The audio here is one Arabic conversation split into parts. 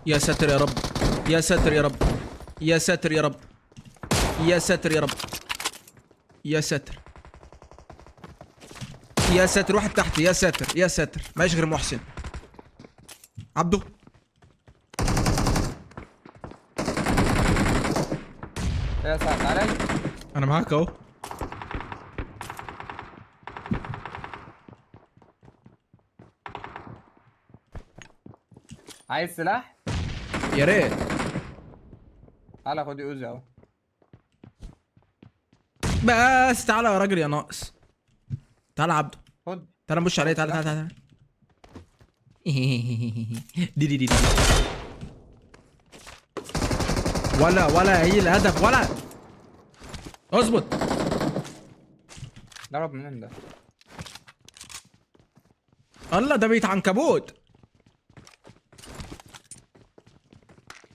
يا ساتر يا رب، يا ساتر يا رب، يا ساتر يا رب، يا ساتر يا رب، يا ساتر، يا ساتر. واحد تحت، يا ساتر يا ساتر. ماشي غير محسن. عبده يا سعد تعالى لي. انا معاك اهو. عايز سلاح؟ يا ريت. تعالى خد يوزي اهو. بس تعالى يا راجل يا ناقص. تعالى يا عبده، خد. تعالى نبش عليه. خد تعالى سلاح. تعالى تعالى. دي. ولا هي الهدف ولا. اظبط. ضرب منين ده؟ الله ده بيت عنكبوت.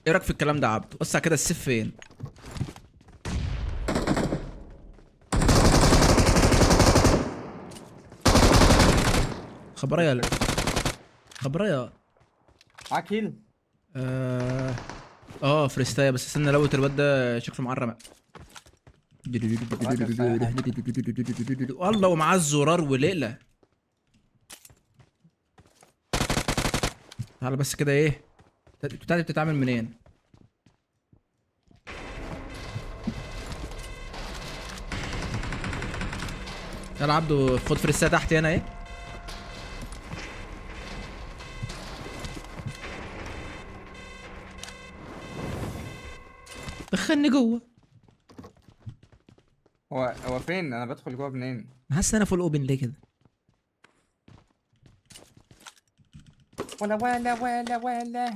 ايه رايك في الكلام ده يا عبده؟ بص على كده السيف فين؟ خبريا خبريا. معاك هيل؟ فريستايا. بس استنى لو الواد ده شكله معرم. والله ومعاه الزرار وليلة. تعالى بس كده ايه بتاعتي بتتعمل منين؟ يلا عبده خد فريستايا تحت هنا ايه. دخلني جوه. هو فين؟ انا بدخل جوه منين؟ انا حاسس ان انا فول اوبن ليه كده. ولا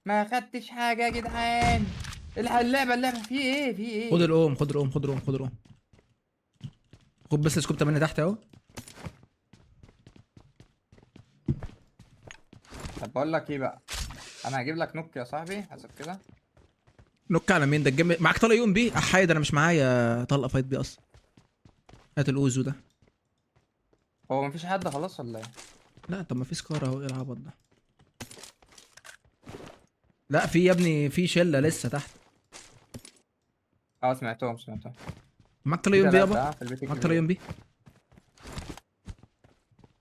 ما خدتش حاجه يا جدعان. اللعبه في ايه في خد ايه؟ الأم، خد الأم، خد الأم، خد الأم. خد بس سكوب 8 تحت اهو. طب بقول لك ايه بقى، انا هجيب لك نوك يا صاحبي حسب كده. نوك على مين ده الجيم؟ معاك طلق يوم بيه؟ احايد انا مش معايا طلقه فايت بيه اصلا. هات الاوزو ده. هو مفيش حد خلاص ولا ايه؟ لا طب ما في سكار اهو. ايه العبط ده؟ لا في يا ابني، في شله لسه تحت. اه سمعتهم. معاك طلق في يوم بيه يابا؟ ثلاثة في البيت معاك طلق الكبير. يوم بيه؟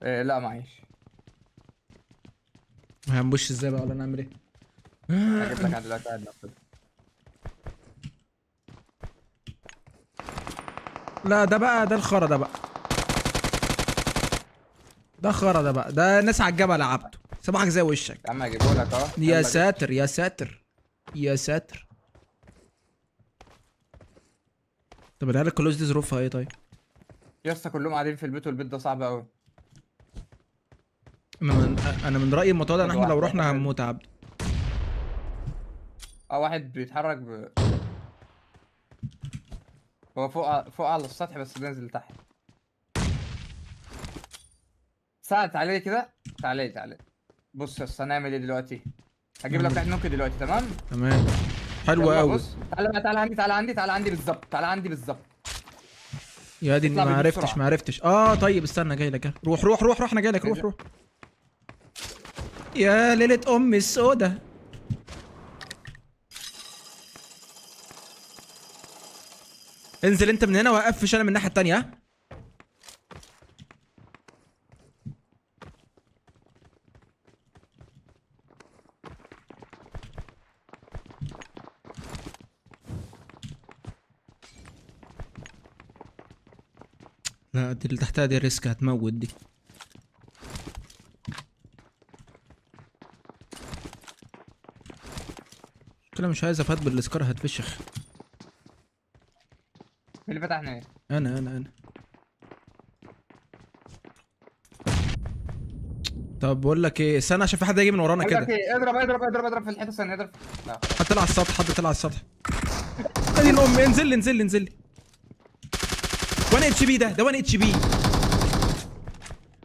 إيه لا معيش. هنبش ازاي بقى ولا نعمل ايه؟ هجيب لك عند دلوقتي قاعد نفذ. لا ده بقى ده الخرا ده بقى. ده خرا ده بقى. ده ناس على الجبل عبده. صباحك زي وشك. يا عم هجيبه لك اهو. يا يلا جيب. ساتر يا ساتر، يا ساتر. طب العيال الكلوز دي ظروفها ايه طيب؟ يا اسطى كلهم قاعدين في البيت والبيت ده صعب قوي. انا من رايي الموضوع ده ان خد احنا لو واحد رحنا واحد. هنموت يا عبده. اه واحد بيتحرك هو فوق على السطح بس بينزل تحت. ساعد تعالى لي كده. تعالى. بص يا اسطى هنعمل ايه دلوقتي؟ هجيب لك واحد نوك دلوقتي تمام؟ تمام. حلو يلا قوي. بص تعالى عندي بالظبط. تعالى عندي بالظبط. يا دي اطلع ما بيدي عرفتش بسرعة. ما عرفتش. طيب استنى جاي لك. روح انا جاي لك. روح. يا ليلة ام السودة. انزل انت من هنا وقفش انا من الناحية التانية ها؟ لا دي اللي تحتها دي الريسك هتموت دي. كده مش عايز افات بالسكار هتفشخ. مين اللي فتحنا ايه؟ انا طب بقول لك ايه، استنى عشان في حد هيجي من ورانا بقول لك كده. ايه، اضرب في الحيطه ثانيه اضرب. لا حد طلع على السطح، حد طلع على السطح. ادي الام. انزل لي. 1 اتش بي ده 1 اتش بي.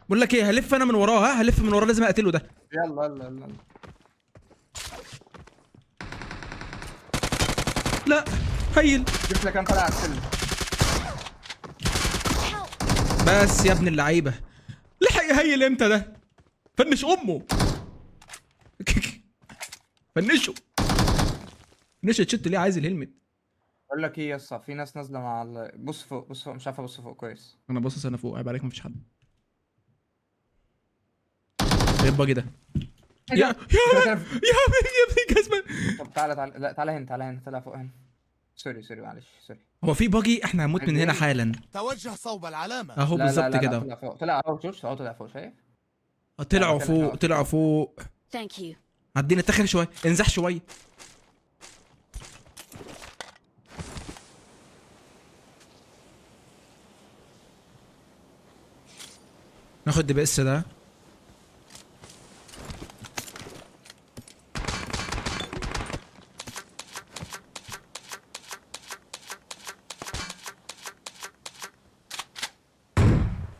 بقول لك ايه، هلف انا من وراه. هلف من وراه لازم اقتله ده. يلا. لا هيل. جبت لك انا طالع على السلم. بس يا ابن اللعيبه، لحق يهيل امتى ده؟ فنش امه. فنشه. فنشه تشت ليه عايز الهلمت؟ بقول لك ايه يا اسطى، في ناس نازله مع بص فوق، بص فوق، مش عارف ابص فوق كويس. انا باصص انا فوق، عيب عليك مفيش حد. ايه الباجي ده؟ ايه يا ده؟ يا ابني جزمه. طب تعالى تعالى، لا تعالى هنا، تعالى هنا، طلع فوق هنا. سوري سوري معلش سوري. هو في باجي، احنا هنموت من هنا حالا. توجه صوب العلامة. اهو لا لا بالظبط لا لا، كده. طلع فوق، طلع اهو، شوف اهو، طلع فوق، شايف؟ طلعوا مكانك فوق، أهو. طلعوا فوق. Thank you. عدينا اتخر شويه، انزح شويه. ناخد دي بي اس ده.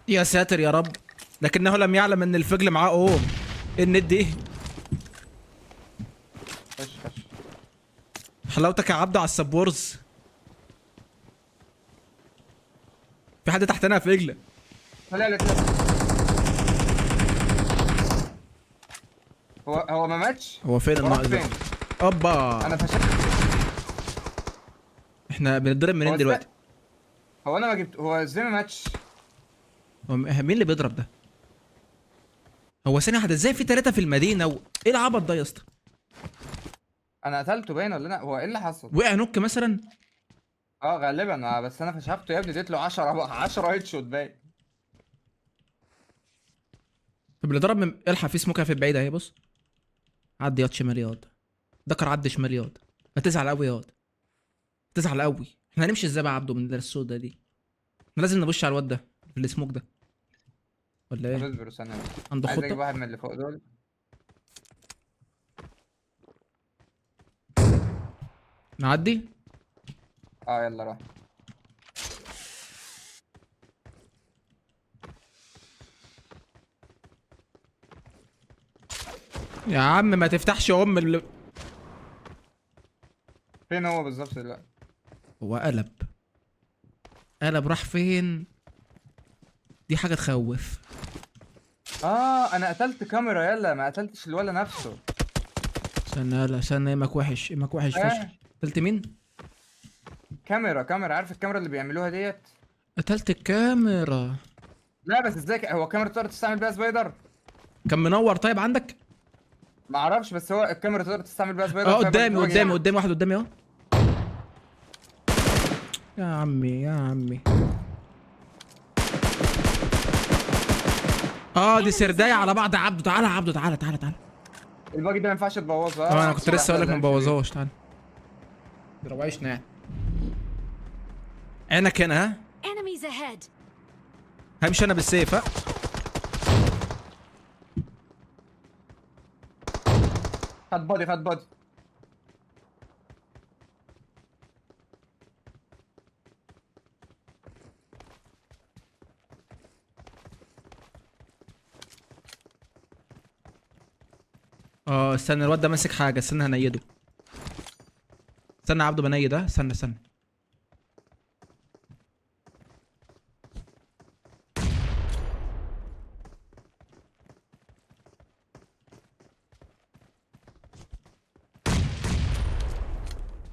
يا ساتر يا رب، لكنه لم يعلم ان الفجل معاه اوم. ايه الند دي؟ خش خش. حلاوتك يا عبده على السبورز. في حد تحتنا فجله. طلع لك. هو ما ماتش. هو فين هو راح الناقص ده؟ فين؟ اوبا. انا فشلت. احنا بنضرب منين هو دلوقتي؟ هو انا ما جبت، هو ازاي ما ماتش؟ هو مين اللي بيضرب ده؟ هو ثانية واحدة، ازاي في 3 في المدينة ايه العبط ده يا اسطى؟ انا قتلته باين ولا انا، هو ايه اللي حصل؟ وقع نوك مثلا؟ اه غالبا، بس انا فشخته يا ابني، اديت له 10 هيد شوت باين. طب اللي ضرب من الحق في سموكه في البعيدة اهي، بص. عدي ياض شمال ياض. دكر عدي شمال ياض. هتزعل قوي ياض. هتزعل قوي. احنا هنمشي ازاي بقى يا عبده من السودا دي؟ احنا لازم نبش على الواد ده في السموك ده. ولا ايه؟ اصبر ثانية، عنده عايز اجيب خطة؟ واحد من اللي فوق دول. نعدي؟ اه يلا روح. يا عم ما تفتحش فين هو بالظبط دلوقتي؟ هو قلب راح فين؟ دي حاجة تخوف. انا قتلت كاميرا، يلا ما قتلتش الولا نفسه. استنى يلا استنى، ايمك وحش، ايمك وحش فشخ. قتلت مين؟ كاميرا، عارف الكاميرا اللي بيعملوها ديت؟ قتلت الكاميرا. لا بس ازاي هو كاميرا تقدر تستعمل بيها سبايدر؟ كان منور طيب عندك؟ ما اعرفش، بس هو الكاميرا تقدر تستعمل بيها سبايدر. اه قدامي واحد قدامي اهو. يا عمي. دي سردايه على بعض يا عبده. تعالى يا عبده، تعالى. الباجي ده ما ينفعش تبوظها. انا كنت لسه اقول لك ما تبوظهاش. تعالى. روعيشنا يعني. عينك هنا ها؟ Enemies ahead. همشي انا بالسيف ها؟ خد بودي. استنى الواد ده ماسك حاجه، استنى هنيده. استنى يا عبده بنيد ها؟ استنى.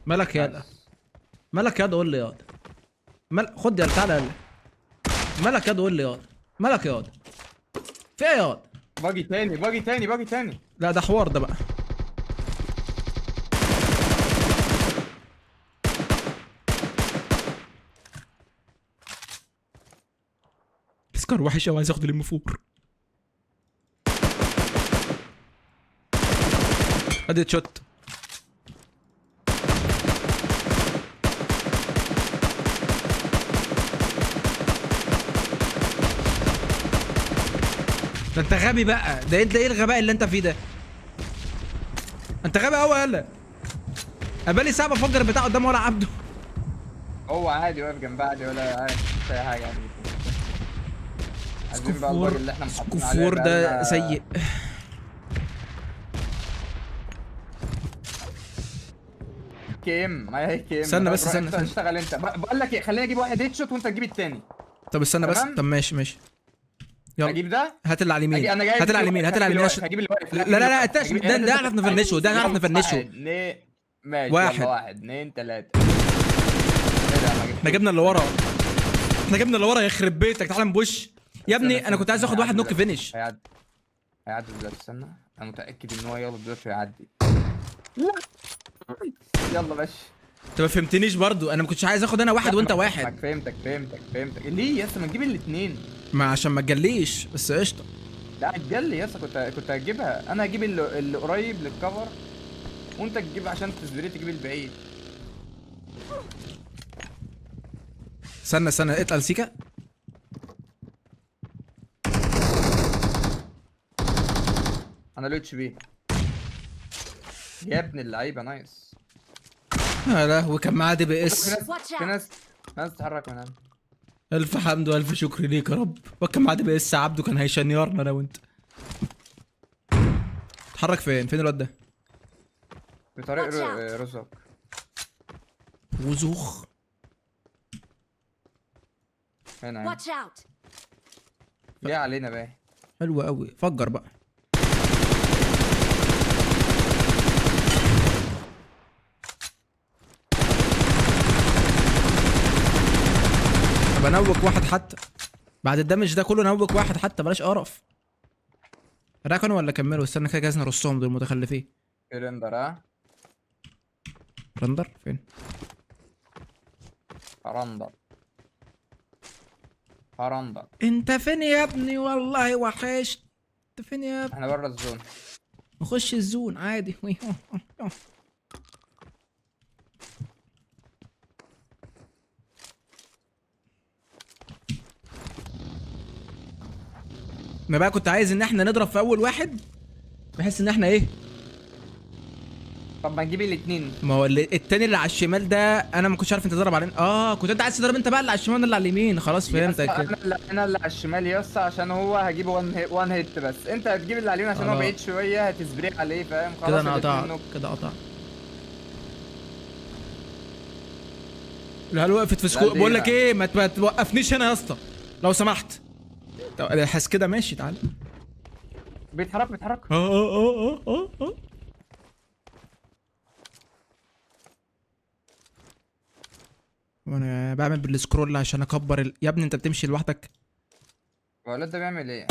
مالك يا قول لي ياض. خد يا تعالى يلا. مالك ياض قول لي ياض. مالك ياض. في ايه ياض؟ باجي تاني. لا ده حوار ده بقى. تذكر وحش قوي، عايز اخد الام 4. ادي شوت. ده انت غبي بقى. ده انت ايه الغباء اللي انت فيه ده؟ انت غبي قوي يالا. قبالي ساعه بفجر بتاع قدام ولا عبده. هو عادي واقف جنب عادي، ولا عارف اي حاجه عادي. عايزين بقى الباجي اللي احنا محطين عليه. سكوفور ده سيء. ما هي كيم. استنى بس استنى. اشتغل انت. بقول لك ايه، خليني اجيب واحد هيد شوت وانت تجيب التاني. طب استنى بس. تمام؟ طب ماشي. يلا اجيب ده. هات اللي على اليمين، انا جايب هات اللي على اليمين، هات اللي على اليمين هجيب اللي واقف. لا لا لا ده نعرف نفنشه، ده نعرف نفنشه. واحد اتنين ماشي. واحد. يلا 1 2 3. ايه ده؟ ما احنا جبنا اللي ورا، احنا جبنا اللي ورا، يخرب بيتك تعالى نبوش يا ابني. انا كنت عايز اخد واحد نوك فينش. هيعدي دلوقتي، استنى. انا متاكد ان هو يلا دلوقتي هيعدي. لا يلا ماشي. انت ما فهمتنيش برضو، انا ما كنتش عايز اخد انا واحد وانت واحد. فهمتك ليه يا اسطى ما تجيب الاثنين؟ ما عشان ما تجليش بس قشطه. لا اتجلي يا اسطى، كنت هجيبها. انا هجيب اللي قريب للكفر، وانت تجيب عشان تسبريت تجيب البعيد. استنى اتقل سيكا. انا لو اتش بي يا ابن اللعيبه. نايس. يا لهوي كان معاه دي بي اس. ناس تتحرك من هنا. الف حمد والف شكر ليك يا رب. وكان معاه دي بي اس عبده كان هيشنيرنا انا وانت. اتحرك فين الواد ده؟ بطريق رزق. وزوخ هنا ليه علينا بقى؟ حلو قوي، فجر بقى. بنوك واحد حتى بعد الدمج ده كله، نوك واحد حتى بلاش قرف. راكنوا ولا كملوا؟ استنى كده جاهز نرصهم دول متخلفين. رندر. ها رندر فين؟ فرندر. انت فين يا ابني؟ والله وحشت. انت فين يا ابني؟ احنا بره الزون. نخش الزون عادي. ما بقى كنت عايز ان احنا نضرب في اول واحد بحيث ان احنا ايه. طب ما نجيب الاثنين. ما هو التاني اللي على الشمال ده انا ما كنتش عارف انت تضرب علينا. كنت انت عايز تضرب انت بقى اللي على الشمال ولا اللي على اليمين. خلاص فهمتك كده. انا اللي على الشمال يا اسطى، عشان هو هجيب 1 هيت بس. انت هتجيب اللي على اليمين عشان هو بعيد شويه، هتسبريك عليه فاهم. خلاص كده انا قطعت الهلو وقفت في سكوت. بقول لك ايه، ما توقفنيش هنا يا اسطى لو سمحت. حاسس كده ماشي تعال. بيتحرك. وانا بعمل بالسكرول عشان اكبر يا ابني انت بتمشي لوحدك. الولد ده بيعمل ايه؟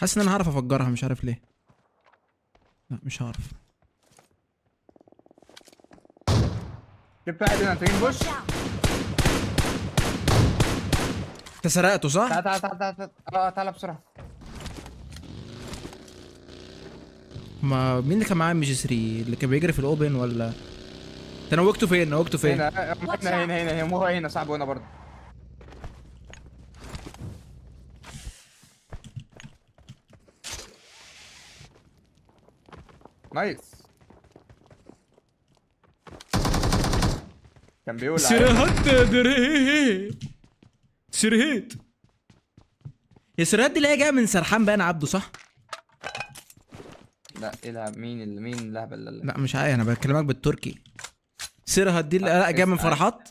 حاسس ان انا هعرف افجرها مش عارف ليه. لا مش هعرف. جبت واحد هنا. انت جايب بوش. انت سرقته صح؟ تعال بسرعه. ما مين اللي كان معاه ام جي 3 اللي كان بيجري في الاوبن ولا؟ انت نوكته فين؟ هنا مو هنا صاحبه هنا برضه. نايس. كان بيقول سرهت سرهت يا سرهت دي اللي هي جايه من سرحان بقى. انا عبده صح؟ لا ايه مين الهبل ده؟ لا مش عارف، انا بكلمك بالتركي. سرهت دي اللي لا جايه من فرحات.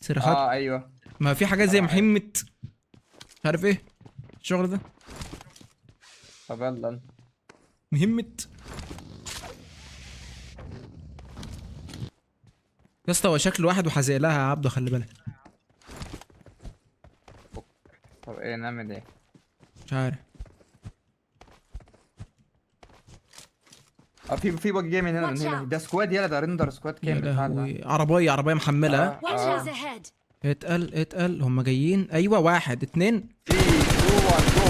سرهت ايوه. ما في حاجات زي محمد مش عارف ايه الشغل ده. طب يلا مهمت يا اسطى. هو شكل واحد وحزق لها يا عبده، خلي بالك. طب ايه نعمل ايه؟ مش عارف. في باج جاي من هنا. ده سكواد يلا، ده ريندر سكواد كامل. عربيه محمله. اتقل هم جايين. ايوه 1 2 3 2 1 جو.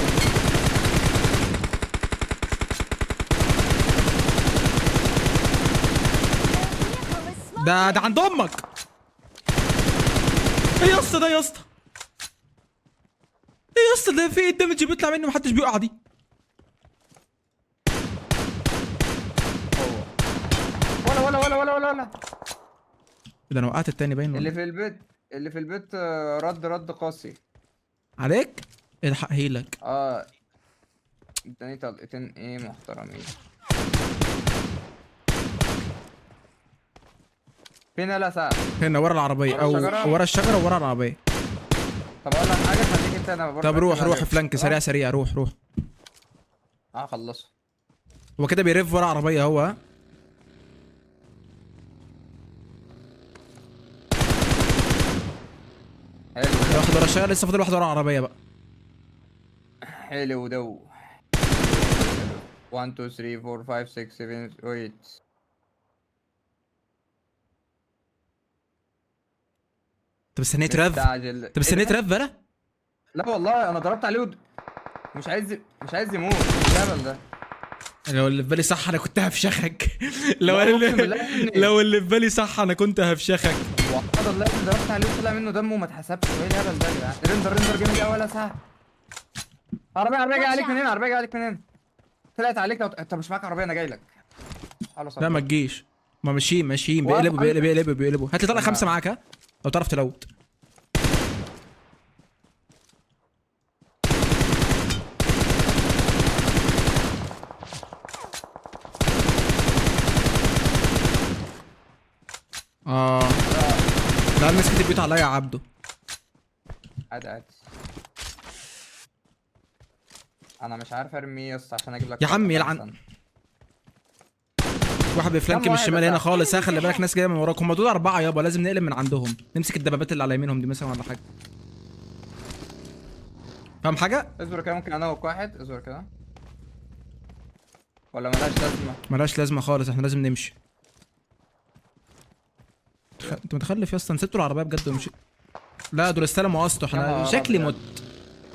ده عند امك. ايه يا اسطى ده يا اسطى؟ ايه يا اسطى ده؟ في ايه الدمج بيطلع منه محدش بيقع دي؟ ولا ده انا وقعت التاني باين. اللي في البيت رد قاسي عليك. الحق هيلك. التاني طلقتين ايه محترمين. فين يلا سعد؟ هنا ورا العربيه ورا او الشجرة؟ ورا الشجره وورا العربيه. طب اقول لك حاجه، خليك انت انا برضه طب روح أكتب روح عليك. فلانك سريع سريع، روح روح. خلصه. هو كده بيرف ورا عربيه هو، ها؟ حلو واحد ورا الشجره، لسه فاضل واحد ورا العربيه بقى. حلو دو. 1 2 3 4 5 6 7 8. طب استنيت رف، مستعجل. طب استنيت رف بقى. لا والله انا ضربت عليه مش عايز يموت. إيه الهبل ده؟ لو اللي في بالي صح انا كنت هفشخك. لو لا، أقسم بالله يا ابني. لو اللي في بالي صح انا كنت هفشخك. وحد الله اللي ضربت عليه وطلع منه دمه وما اتحسبش. ايه الهبل ده يا جدعان؟ ريندر جامد قوي ولا ساعه. عربيه جايه عليك من هنا، عربيه جايه عليك من هنا. طلعت عليك. لو انت مش معاك عربيه انا جاي لك. خلاص لا ما تجيش، ما ماشيين واقف بيقلبوا. هات لي طلع 5 معاك، ها لو تعرف تلوت. لا مسكت البيوت عليا يا عبده. عادي. انا مش عارف ارمي ايه يا اسطى عشان اجيب لك يا عم فرقة يلعن. أحسن. واحد بيفلانك كم من واحد الشمال بس؟ هنا خالص، ها خلي بالك ناس جايه من وراك، هم دول 4 يابا، لازم نقلب من عندهم، نمسك الدبابات اللي على يمينهم دي مثلا ولا حاجه. فاهم حاجه؟ اصبر كده، ممكن انوك واحد. اصبر كده. ولا ملهاش لازمه؟ ملهاش لازمه خالص، احنا لازم نمشي. انت متخلف يا اسطى، نسيتوا العربيه بجد ومشي. لا دول استلموا واسطوا، يا احنا نهار شكلي أبيض. مت.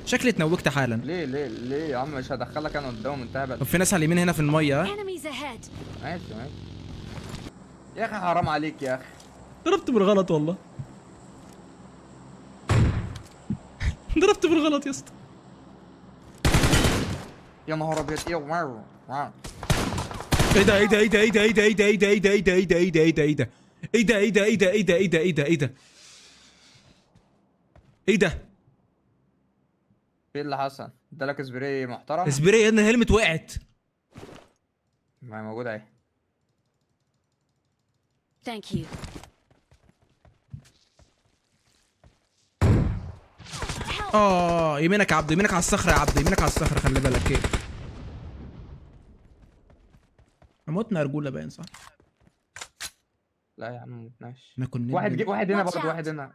شكلي اتنوكت حالا. ليه يا عم؟ مش هدخلك انا قدام انت هبل. طب في ناس على اليمين هنا في الميه، ها؟ Enemies ahead. ماشي. يا اخي حرام عليك يا اخي. ضربت بالغلط والله. ضربت بالغلط يا اسطى. يا نهار ابيض. ايه واو. ايه ده ايه ده ايه ده ايه ده ايه ده ايه ده ايه ده ايه ده ايه ده ايه ده ايه ده ايه ده ايه ده ايه ده ايه ده ايه ده ايه ده ايه ده ايه ده؟ ايه اللي حصل؟ ادالك سبراي محترم؟ اسبري ان الهلمت وقعت. ما هي موجوده اهي. Thank you. يمينك يا عبد، يمينك على الصخره يا عبد، يمينك على الصخره، خلي بالك. ايه موتنا يا رجوله باين صح؟ لا يا عم ما متناش. انا كنت واحد هنا Watch برضه. out. واحد هنا.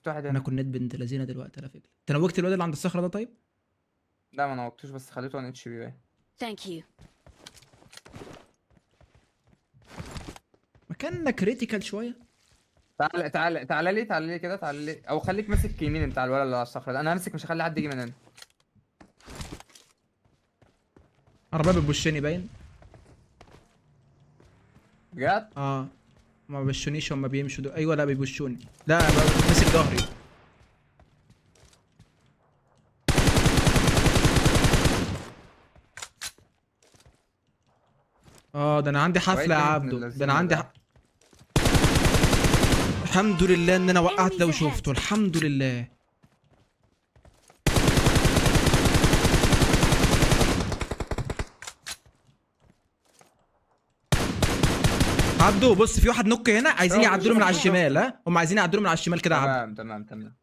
انا كنت بنت لذينه دلوقتي على فكره. انت نوكت الواد اللي عند الصخره ده طيب؟ لا ما نوقتوش بس خليته 1 اتش بي باين. Thank you. مكاننا كريتيكال شويه. تعال لي كده. تعال لي او خليك ماسك يمين انت على الولد اللي على الصخره ده. انا همسك، مش هخلي حد يجي من هنا. عربيه بتبشني باين. بجد؟ ما بيبشونيش، هم بيمشوا دول. ايوه لا بيبشوني، لا ماسك ظهري. ده انا عندي حفله يا وعيد عبدو، ابن ده انا عندي اللذينة الحمد لله ان انا وقعت ده وشوفته، الحمد لله. عبدو بص، في واحد نوك هنا عايزين يعدلوا من على الشمال، ها هم عايزين يعدلوا من على الشمال كده يا عبدو. تمام.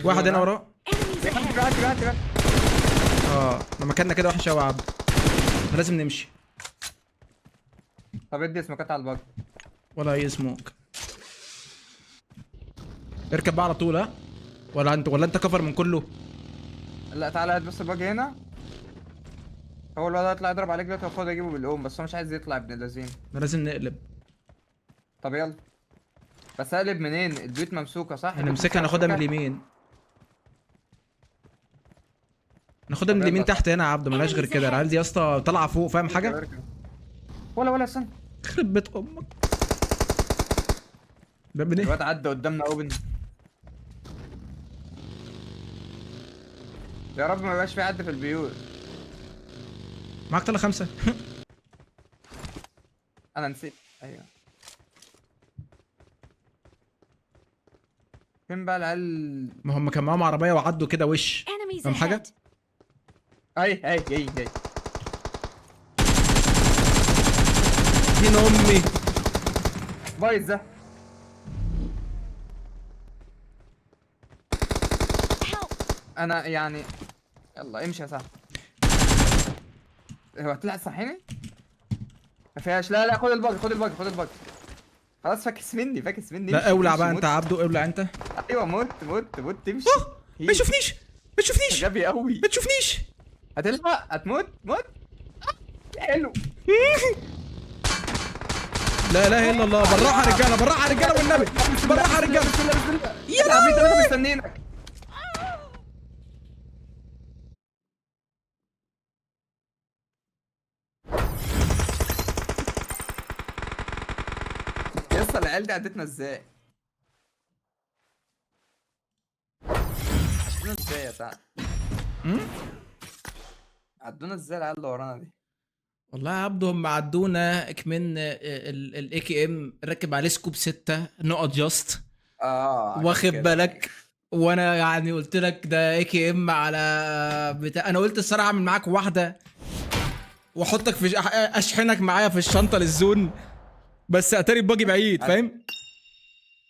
واحد هنا وراه. Enemies ahead. بعد. ده مكاننا كده وحش قوي يا عبدو، احنا لازم نمشي. طب ادي اسمك على الباج. ولا اي سموك. اركب بقى على طول، ها ولا انت كفر من كله. لا تعالى هات بس الباج هنا. هو الواد هيطلع يضرب عليك دلوقتي، المفروض اجيبه بالقوم بس هو مش عايز يطلع ابن اللذين. احنا لازم نقلب. طب يلا. بس اقلب منين؟ البيوت ممسوكه صح؟ هنمسكها ناخدها من اليمين. ناخدها من طب اليمين يلا. تحت هنا يا عبدو، ملهاش غير كده. العيال دي يا اسطى طالعه فوق، فاهم حاجه؟ ولا استنى. يخرب بيت امك. ده من ايه؟ الواد عدى قدامنا اوبن. يا رب ما يبقاش في حد في البيوت. معاك طلع 5. انا نسيت. ايوه. فين بقى العيال؟ ما هم كان معاهم عربيه وعدوا كده وش. Enemies فاهم حاجه؟ ahead. اي جاي. دين امي. بايظ ده. انا يعني يلا امشي يا صاحبي. هو طلع صحيني؟ ما فيهاش. لا لا، خد الباج خد الباج خد الباج. خلاص فاكس مني فاكس مني. لا امشي، اولع امشي، بقى موت. انت يا عبدو، اولع انت. ايوه موت موت موت تمشي. ما يشوفنيش ما تشوفنيش غبي قوي. ما تشوفنيش. هتلحق هتموت موت. حلو. لا اله الا الله. بالراحه يا رجاله، بالراحه يا رجاله والنبي، بالراحه يا رجاله. بسم الله بسم الله. يا احنا عارفين ثلاثة مستنيينك. يا اسطى العيال دي عدتنا ازاي؟ عدونا ازاي يا سعد؟ عدونا ازاي العيال اللي ورانا دي؟ والله يا عبدو هم عدونا اكمن الاي كي ام راكب عليه سكوب 6 نقط جاست، عشان واخد كده. بالك. وانا يعني قلت لك ده اي كي ام على بتاع. انا قلت الصراحه اعمل معاك واحده واحطك في اشحنك معايا في الشنطه للزون، بس اتاري الباجي بعيد فاهم.